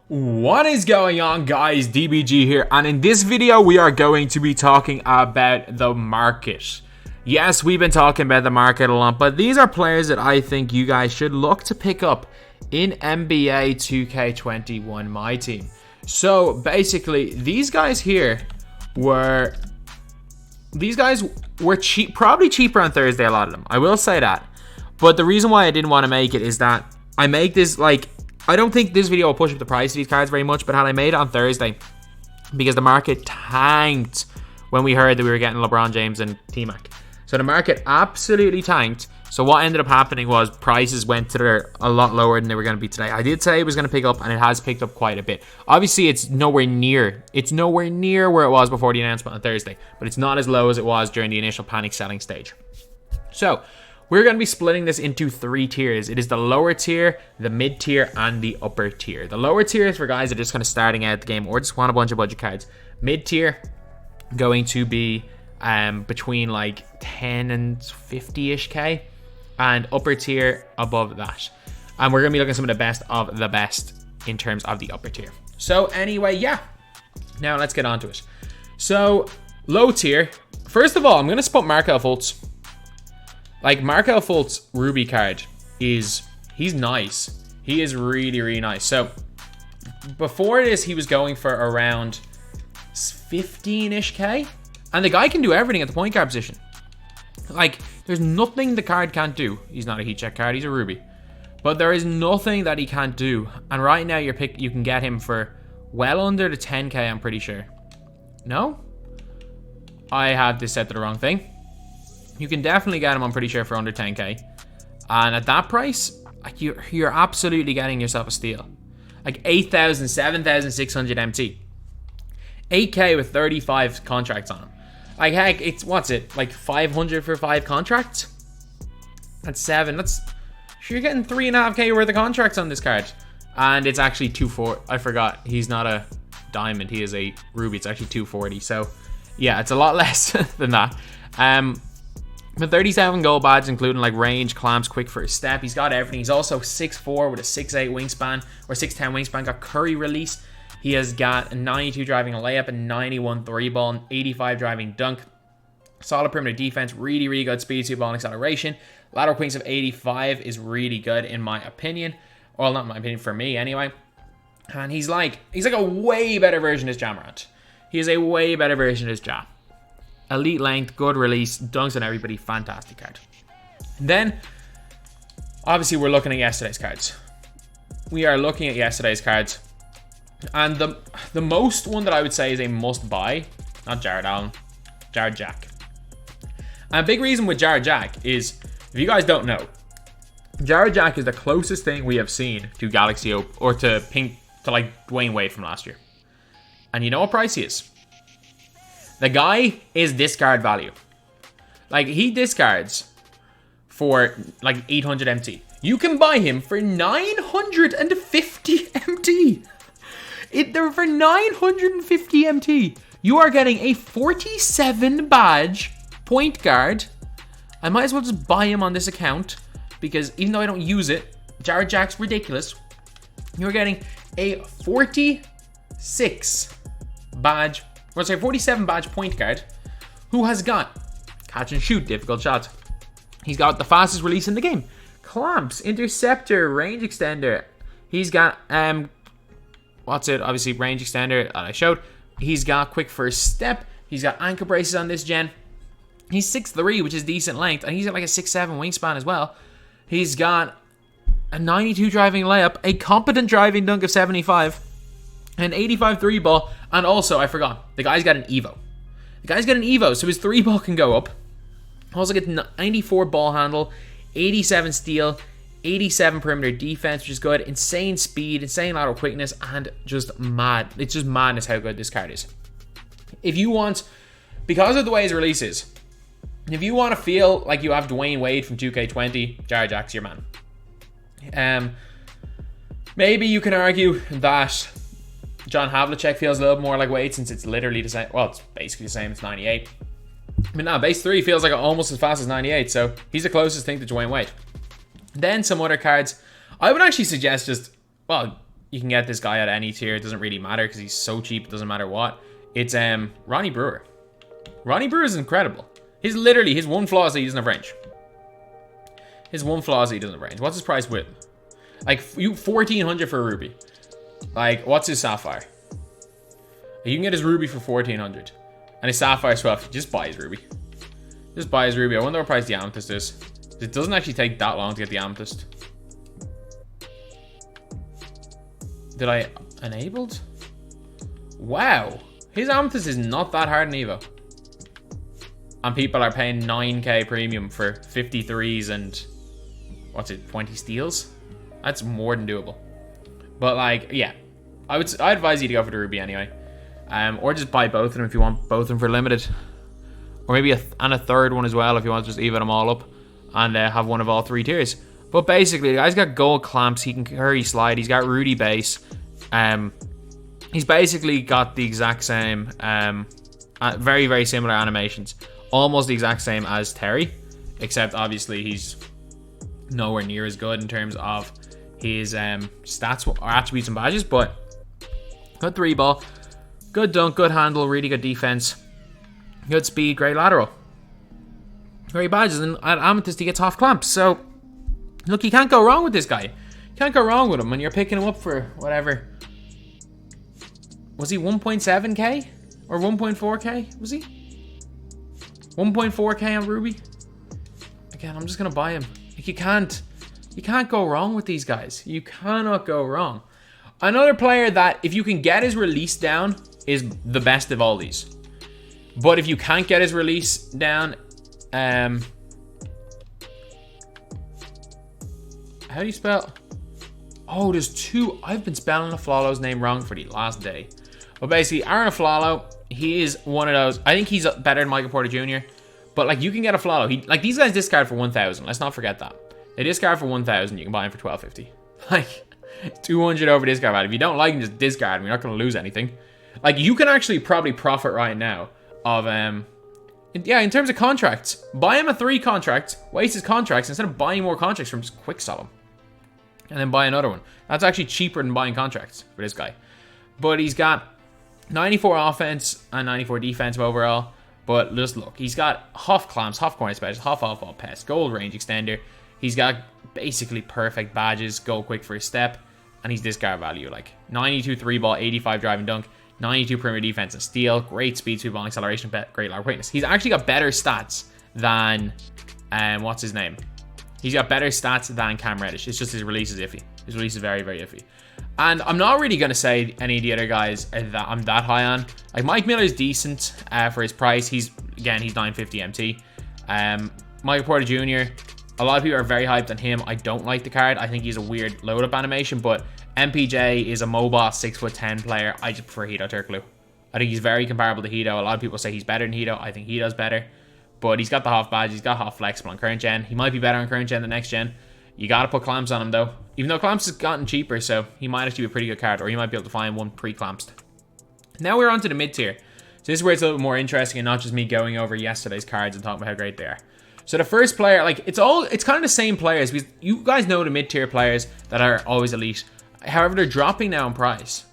What is going on, guys? DBG here, and in this video we are going to be talking about the market. Yes, we've been talking about the market a lot, but these are players that I think you guys should look to pick up in NBA 2K21 MyTEAM. So basically, these guys were cheap, probably cheaper on Thursday, a lot of them. I will say that. But the reason why I didn't want to make it is that I make this I don't think this video will push up the price of these cards very much, but had I made it on Thursday, because the market tanked when we heard that we were getting LeBron James and T-Mac. So the market absolutely tanked. So what ended up happening was prices went to a lot lower than they were going to be today. I did say it was going to pick up, and it has picked up quite a bit. Obviously, it's nowhere near where it was before the announcement on Thursday, but it's not as low as it was during the initial panic selling stage. So we're going to be splitting this into 3 tiers. It is the lower tier, the mid-tier, and the upper tier. The lower tier is for guys that are just kind of starting out the game or just want a bunch of budget cards. Mid-tier going to be between like 10 and 50-ish K, and upper tier above that. And we're going to be looking at some of the best of the best in terms of the upper tier. So anyway, yeah. Now let's get on to it. So low tier. First of all, I'm going to spot Markelle Fultz. Like, Markelle Fultz Ruby card he's nice. He is really, really nice. So, before this, he was going for around 15-ish K. And the guy can do everything at the point guard position. Like, there's nothing the card can't do. He's not a heat check card, he's a Ruby. But there is nothing that he can't do. And right now, you can get him for well under the 10K, I'm pretty sure. No? I have this set to the wrong thing. You can definitely get him, I'm pretty sure, for under 10K. And at that price, you're absolutely getting yourself a steal. Like 8,000, 7,600 MT. 8K with 35 contracts on him. Like, heck, what's it? Like 500 for 5 contracts? That's 7. You're getting 3.5K worth of contracts on this card. And it's actually 240. I forgot. He's not a diamond. He is a ruby. It's actually 240. So, yeah, it's a lot less than that. With 37 gold badges, including like range, clamps, quick first step. He's got everything. He's also 6'4" with a 6'8" wingspan, or 6'10" wingspan. Got Curry release. He has got a 92 driving and layup, and 91 3 ball, and 85 driving dunk. Solid perimeter defense, really, really good speed, 2 ball, and acceleration. Lateral quickness of 85 is really good in my opinion. Well, not in my opinion, for me anyway. And he's like a way better version of Jamorant. He is a way better version of Ja. Elite length, good release, dunks on everybody, fantastic card. And then, obviously, we're looking at yesterday's cards. We are looking at yesterday's cards. And the most one that I would say is a must buy, not Jared Allen, Jared Jack. And a big reason with Jared Jack is, if you guys don't know, Jared Jack is the closest thing we have seen to Galaxy or to Pink, to like Dwayne Wade from last year. And you know what price he is? The guy is discard value. Like, he discards for like 800 MT. You can buy him for 950 MT. For 950 MT, you are getting a 47 badge point guard. I might as well just buy him on this account, because even though I don't use it, Jared Jack's ridiculous. You're getting a 46 badge, or sorry, 47 badge point guard, who has got catch and shoot, difficult shots. He's got the fastest release in the game. Clamps, interceptor, range extender. He's got, obviously range extender that I showed. He's got quick first step. He's got ankle braces on this gen. He's 6'3", which is decent length. And he's got like a 6'7" wingspan as well. He's got a 92 driving layup, a competent driving dunk of 75, an 85 3 ball, and also, I forgot, the guy's got an Evo. So his 3 ball can go up. Also get 94 ball handle, 87 steal, 87 perimeter defense, which is good. Insane speed, insane lateral quickness, and just mad. It's just madness how good this card is. If you want, because of the way his release is, if you want to feel like you have Dwayne Wade from 2K20, Jared Jack's your man. Maybe you can argue that John Havlicek feels a little more like Wade, since it's literally the same. Well, it's basically the same. It's 98. But now, base 3 feels like almost as fast as 98, so he's the closest thing to Dwayne Wade. Then some other cards. I would actually suggest just, well, you can get this guy at any tier. It doesn't really matter because he's so cheap. It doesn't matter what. It's Ronnie Brewer. Ronnie Brewer is incredible. His one flaw is that he doesn't have range. His one flaw is that he doesn't have range. What's his price with? Like, 1,400 for a ruby. Like, what's his sapphire? You can get his ruby for 1,400. And his sapphire 12. Just buy his ruby. Just buy his ruby. I wonder what price the amethyst is. It doesn't actually take that long to get the amethyst. Did I enabled? Wow. His amethyst is not that hard in Evo. And people are paying 9k premium for 53s and what's it, 20 steals? That's more than doable. But like, yeah. I advise you to go for the ruby anyway. Or just buy both of them if you want both of them for limited. Or maybe a third one as well if you want to just even them all up and have one of all 3 tiers. But basically, the guy's got gold clamps. He can curry slide. He's got Rudy base. He's basically got the exact same, very, very similar animations. Almost the exact same as Terry. Except, obviously, he's nowhere near as good in terms of his stats or attributes and badges. But good 3-ball. Good dunk, good handle, really good defense. Good speed, great lateral. Great badges. And at Amethyst, he gets half clamps. So, look, you can't go wrong with this guy. You can't go wrong with him when you're picking him up for whatever. Was he 1.7k? Or 1.4k? Was he? 1.4k on Ruby? Again, I'm just going to buy him. Like, you can't go wrong with these guys. You cannot go wrong. Another player that, if you can get his release down, is the best of all these. But if you can't get his release down, how do you spell? Oh, there's 2. I've been spelling Aflalo's name wrong for the last day. But basically, Aaron Aflalo, he is one of those. I think he's better than Michael Porter Jr. But like, you can get Aflalo. Like, these guys discard for 1,000. Let's not forget that. They discard for 1,000. You can buy him for 1,250. Like, 200 over discard value. If you don't like him, just discard him. You're not going to lose anything. Like, you can actually probably profit right now of yeah, in terms of contracts. Buy him a 3 contract, waste his contracts, instead of buying more contracts from, just quick sell him. And then buy another one. That's actually cheaper than buying contracts for this guy. But he's got 94 offense and 94 defensive overall. But just look, he's got half clamps, half corner specials, half off-ball pest, gold range extender. He's got basically perfect badges, go quick for his step, and he's discard value. Like 92 3-ball, 85 driving dunk, 92 perimeter defense and steal, great speed, 2-ball acceleration, great lateral quickness. He's actually got better stats than, what's his name? He's got better stats than Cam Reddish. It's just his release is iffy. His release is very, very iffy. And I'm not really going to say any of the other guys that I'm that high on. Like, Mike Miller's decent for his price. He's 950 MT. Michael Porter Jr., a lot of people are very hyped on him. I don't like the card. I think he's a weird load-up animation, but MPJ is a mobile 6'10" player. I just prefer Hito Turkoglu. I think he's very comparable to Hito. A lot of people say he's better than Hito. I think Hito's better. But he's got the half badge. He's got half flexible on current gen. He might be better on current gen than next gen. You got to put clamps on him, though. Even though clamps has gotten cheaper, so he might actually be a pretty good card. Or you might be able to find one pre-clamped. Now we're on to the mid-tier. So this is where it's a little more interesting and not just me going over yesterday's cards and talking about how great they are. So the first player, like, it's kind of the same players. Because you guys know the mid-tier players that are always elite. However, they're dropping now in price.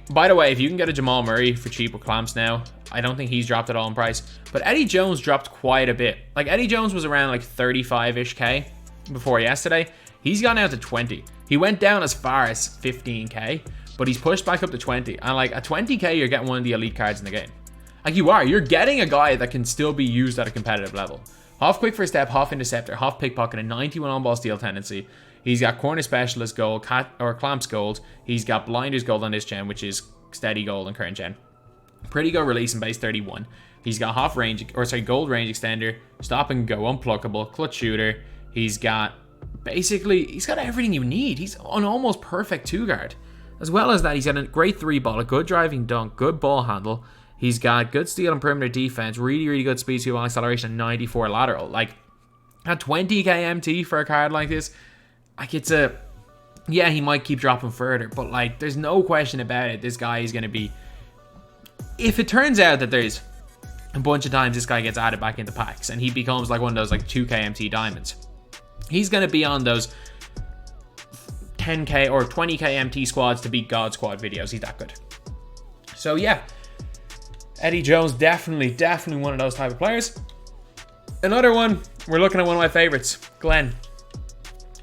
By the way, if you can get a Jamal Murray for cheap with clamps now, I don't think he's dropped at all in price. But Eddie Jones dropped quite a bit. Like, Eddie Jones was around like 35-ish K before yesterday. He's gone out to 20. He went down as far as 15k, but he's pushed back up to 20. And like at 20k, you're getting one of the elite cards in the game. Like, you're getting a guy that can still be used at a competitive level. Half quick for step, half interceptor, half pickpocket, and 91 on-ball steal tendency. He's got corner specialist gold, clamps gold. He's got blinders gold on this gen, which is steady gold on current gen. Pretty good release in base 31. He's got gold range extender, stop and go, unpluckable, clutch shooter. He's got everything you need. He's an almost perfect 2-guard. As well as that, he's got a great 3-ball, a good driving dunk, good ball handle. He's got good steal and perimeter defense, really, really good speed, 2-ball acceleration, and 94 lateral. Like, at 20k MT for a card like this, like, yeah, he might keep dropping further, but like, there's no question about it. This guy is going to be, if it turns out that there's a bunch of times this guy gets added back into packs and he becomes like one of those like 2k MT diamonds, he's going to be on those 10k or 20k MT squads to beat God squad videos. He's that good. So yeah, Eddie Jones, definitely one of those type of players. Another one, we're looking at one of my favorites, Glenn.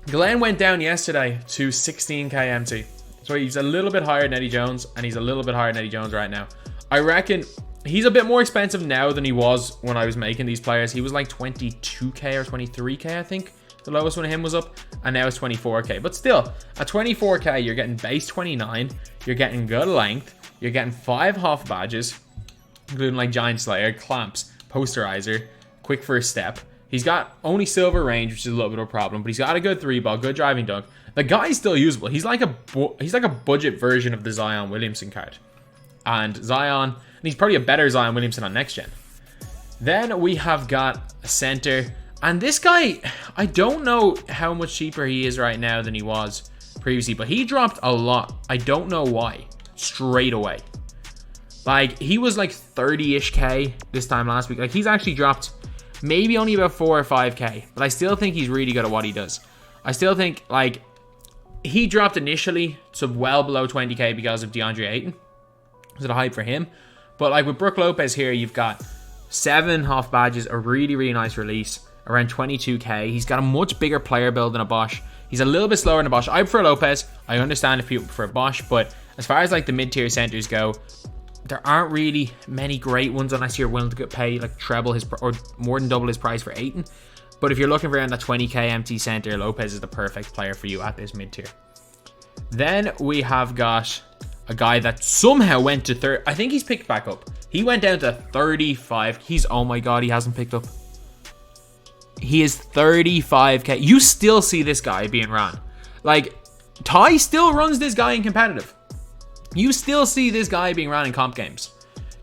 Glenn went down yesterday to 16k MT. So he's a little bit higher than Eddie Jones, and he's a little bit higher than Eddie Jones right now. I reckon he's a bit more expensive now than he was when I was making these players. He was like 22k or 23k, I think. The lowest one of him was up, and now it's 24k. But still, at 24k, you're getting base 29, you're getting good length, you're getting 5 Hoff badges, including like Giant Slayer, Clamps, Posterizer, Quick First Step. He's got only silver range, which is a little bit of a problem, but he's got a good 3-ball, good driving dunk. The guy's still usable. He's like a budget version of the Zion Williamson card. And Zion, and he's probably a better Zion Williamson on next gen. Then we have got a center. And this guy, I don't know how much cheaper he is right now than he was previously, but he dropped a lot. I don't know why. Straight away. Like, he was like 30-ish K this time last week. Like, he's actually dropped maybe only about 4 or 5K, but I still think he's really good at what he does. I still think, like, he dropped initially to well below 20K because of DeAndre Ayton. Was it a hype for him? But like with Brook Lopez here, you've got 7 Hoff badges, a really nice release, around 22K. He's got a much bigger player build than a Bosch. He's a little bit slower than a Bosch. I prefer Lopez. I understand if people prefer Bosch, but as far as like the mid-tier centers go, there aren't really many great ones unless you're willing to pay like treble his or more than double his price for Ayton. But if you're looking for around that 20k MT center, Lopez is the perfect player for you at this mid-tier. Then we have got a guy that somehow went to 30. I think he's picked back up. He went down to 35. Oh my god, he hasn't picked up. He is 35k. You still see this guy being run. Like, Ty still runs this guy in competitive. You still see this guy being run in comp games.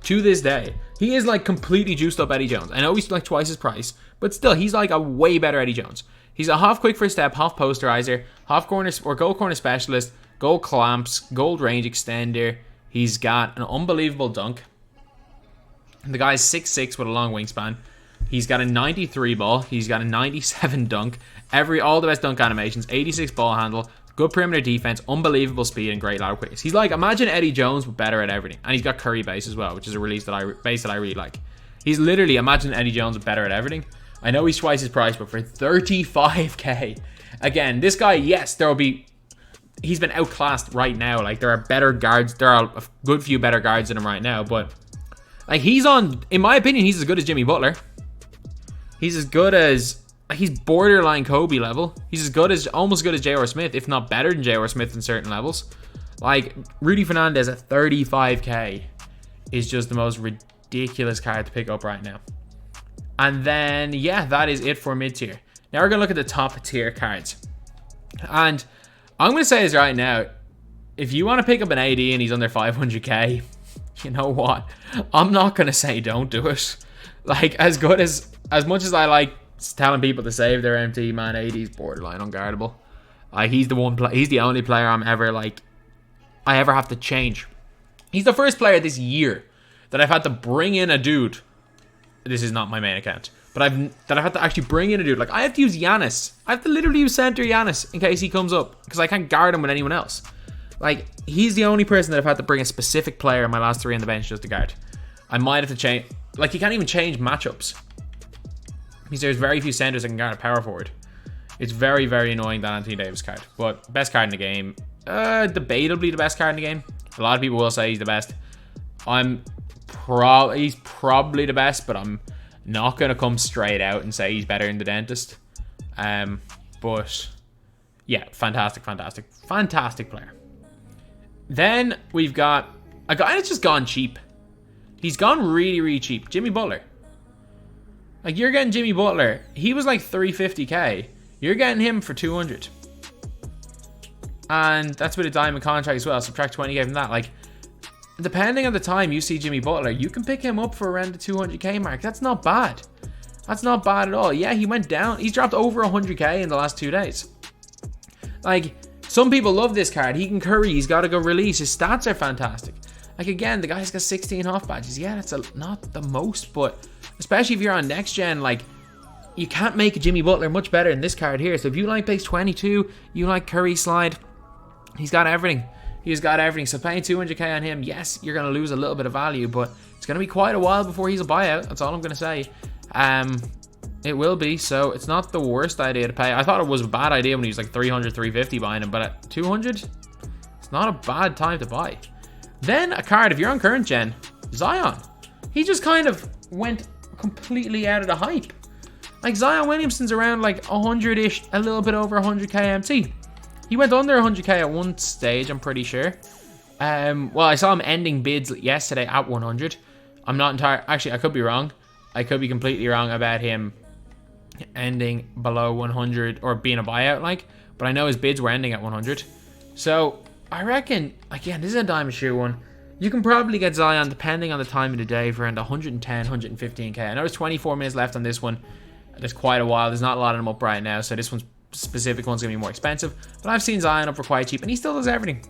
To this day. He is like completely juiced up Eddie Jones. I know he's like twice his price, but still, he's like a way better Eddie Jones. He's a half quick first step, half posterizer, half corner or gold corner specialist, gold clamps, gold range extender. He's got an unbelievable dunk. The guy's 6'6" with a long wingspan. He's got a 93 ball. He's got a 97 dunk. All the best dunk animations. 86 ball handle. Good perimeter defense. Unbelievable speed and great lateral quickness. He's like, imagine Eddie Jones but better at everything. And he's got Curry base as well, which is a release that I really like. He's literally, imagine Eddie Jones but better at everything. I know he's twice his price, but for 35k. Again, this guy, yes, he's been outclassed right now. Like, there are better guards. There are a good few better guards than him right now. But, like, in my opinion, he's as good as Jimmy Butler. He's as good as, he's borderline Kobe level. He's almost as good as J.R. Smith, if not better than J.R. Smith in certain levels. Like, Rudy Fernandez at 35k is just the most ridiculous card to pick up right now. And then, yeah, that is it for mid-tier. Now we're going to look at the top tier cards. And I'm going to say this right now. If you want to pick up an AD and he's under 500k, you know what? I'm not going to say don't do it. Like, as much as I like telling people to save their MT, man, AD's borderline unguardable. Like, he's the only player I ever have to change. He's the first player this year that I've had to bring in a dude. This is not my main account, but I've had to actually bring in a dude. Like, I have to use Giannis. I have to literally use center Giannis in case he comes up, because I can't guard him with anyone else. Like, he's the only person that I've had to bring a specific player in my last 3 on the bench just to guard. I might have to change. Like, you can't even change matchups, because there's very few centers that can guard a power forward. It's very, very annoying, that Anthony Davis card. But best card in the game. Debatably the best card in the game. A lot of people will say he's the best. He's probably the best, but I'm not going to come straight out and say he's better than the dentist. But yeah, fantastic player. Then we've got a guy that's just gone cheap. He's gone really cheap. Jimmy Butler. Like, you're getting Jimmy Butler. He was like 350k. You're getting him for 200. And that's with a diamond contract as well. Subtract 20k from that. Like, depending on the time you see Jimmy Butler, you can pick him up for around the 200k mark. That's not bad. That's not bad at all. Yeah, he went down. He's dropped over 100k in the last 2 days. Like, some people love this card. He can curry. He's got a good release. His stats are fantastic. Like, again, the guy's got 16 Hoff badges. Yeah, that's not the most, but especially if you're on next gen, like, you can't make a Jimmy Butler much better than this card here. So if you like base 22, you like curry slide, He's got everything. He's got everything. So paying 200k on him, yes, you're going to lose a little bit of value, but it's going to be quite a while before he's a buyout. That's all I'm going to say. It will be, so it's not the worst idea to pay. I thought it was a bad idea when he was like 300, 350 buying him, but at 200, it's not a bad time to buy. Then a card, if you're on current gen, Zion. He just kind of went completely out of the hype. Like Zion Williamson's around like 100-ish, a little bit over 100k MT. He went under 100k at one stage, I'm pretty sure. Well, I saw him ending bids yesterday at 100. I'm not entirely... Actually, I could be wrong. I could be completely wrong about him ending below 100 or being a buyout, like. But I know his bids were ending at 100. So, I reckon... Again, this is a diamond shoe one. You can probably get Zion, depending on the time of the day, for around 110, 115k. I know there's 24 minutes left on this one. There's quite a while. There's not a lot of them up right now, so this one's specific one's gonna be more expensive, but I've seen Zion up for quite cheap, and he still does everything.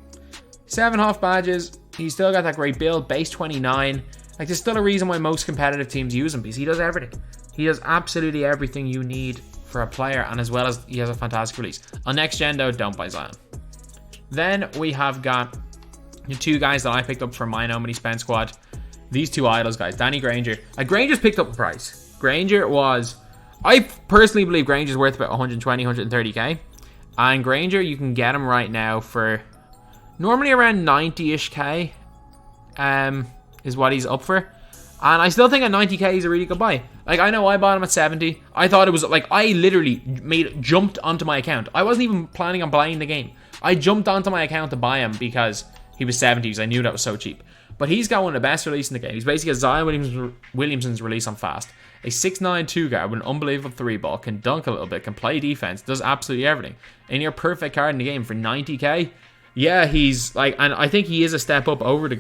7 half badges. He's still got that great build, base 29. Like, there's still a reason why most competitive teams use him, because he does everything. He does absolutely everything you need for a player, and as well as he has a fantastic release. On next gen though, don't buy Zion. Then we have got the 2 guys that I picked up for my No Money Spend squad. These 2 idols, guys. Danny Granger. Granger's picked up a price. Granger was... I personally believe Granger's worth about 120, 130k. And Granger, you can get him right now for normally around 90-ish k. Is what he's up for. And I still think at 90k he's a really good buy. Like, I know I bought him at 70. I thought it was, like, I literally jumped onto my account. I wasn't even planning on buying the game. I jumped onto my account to buy him because he was 70, because I knew that was so cheap. But he's got one of the best releases in the game. He's basically a Zion Williamson's release on fast. A 6'9" guard with an unbelievable 3-ball, can dunk a little bit, can play defense, does absolutely everything. And your perfect card in the game for 90k. Yeah, he's like, and I think he is a step up over the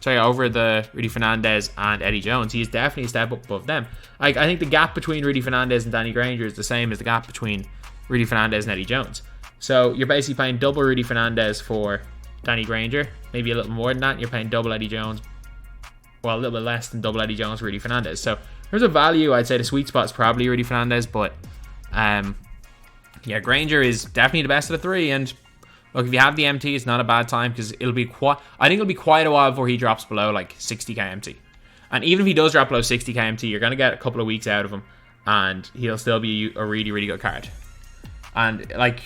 over the Rudy Fernandez and Eddie Jones. He is definitely a step up above them. Like, I think the gap between Rudy Fernandez and Danny Granger is the same as the gap between Rudy Fernandez and Eddie Jones. So you're basically paying double Rudy Fernandez for Danny Granger, maybe a little more than that. You're paying double Eddie Jones. Well, a little bit less than double Eddie Jones, Rudy Fernandez. So there's a value. I'd say the sweet spot is probably Rudy Fernandez, but yeah, Granger is definitely the best of the 3. And look, if you have the MT, it's not a bad time, because it'll be quite. I think it'll be quite a while before he drops below like 60k MT. And even if he does drop below 60k MT, you're gonna get a couple of weeks out of him, and he'll still be a really, really good card. And like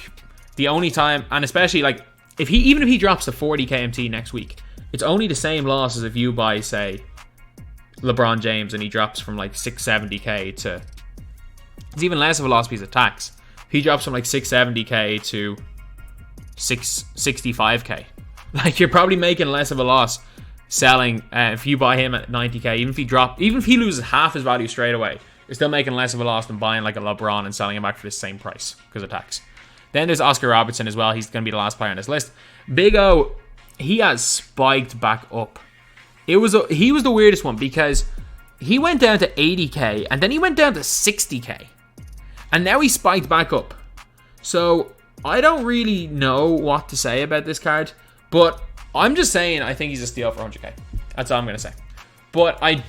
the only time, and especially like even if he drops to 40k MT next week, it's only the same loss as if you buy, say, LeBron James and he drops from like 670k to... It's even less of a loss because of tax. He drops from like 670k to 665k. Like, you're probably making less of a loss selling if you buy him at 90k. Even if he loses half his value straight away, you're still making less of a loss than buying like a LeBron and selling him back for the same price because of tax. Then there's Oscar Robertson as well. He's going to be the last player on this list. Big O, he has spiked back up. He was the weirdest one, because he went down to 80k and then he went down to 60k. And now he spiked back up. So I don't really know what to say about this card, but I'm just saying I think he's a steal for 100k. That's all I'm going to say. But I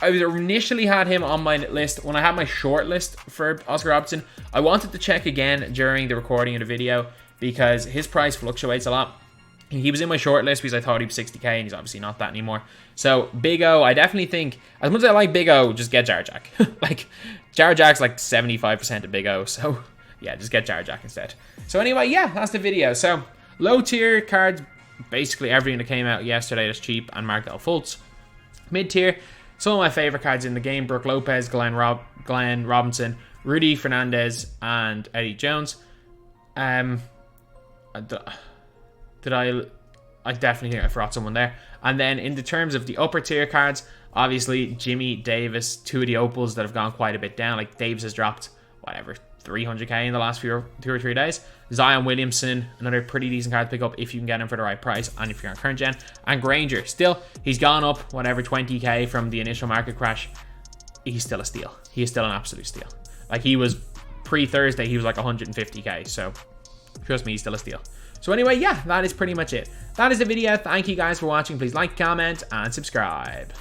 initially had him on my list. When I had my short list for Oscar Robertson, I wanted to check again during the recording of the video, because his price fluctuates a lot. He was in my short list because I thought he was 60k, and he's obviously not that anymore. So Big O, I definitely think, as much as I like Big O, just get Jar Jack. Like, Jar Jack's like 75% of Big O, so yeah, just get Jar Jack instead. So anyway, yeah, that's the video. So low tier cards, basically everything that came out yesterday that's cheap, and Markelle Fultz. Mid tier, some of my favorite cards in the game: Brook Lopez, Glenn Robinson, Rudy Fernandez, and Eddie Jones. I definitely think I forgot someone there. And then in the terms of the upper tier cards, obviously Jimmy, Davis, 2 of the opals that have gone quite a bit down. Like, Davis has dropped, whatever, 300k in the last 2 or 3 days. Zion Williamson, another pretty decent card to pick up if you can get him for the right price and if you're on current gen. And Granger, still, he's gone up, whatever, 20k from the initial market crash. He's still a steal. He is still an absolute steal. Like, he was, pre-Thursday, he was like 150k. So, trust me, he's still a steal. So anyway, yeah, that is pretty much it. That is the video. Thank you guys for watching. Please like, comment, and subscribe.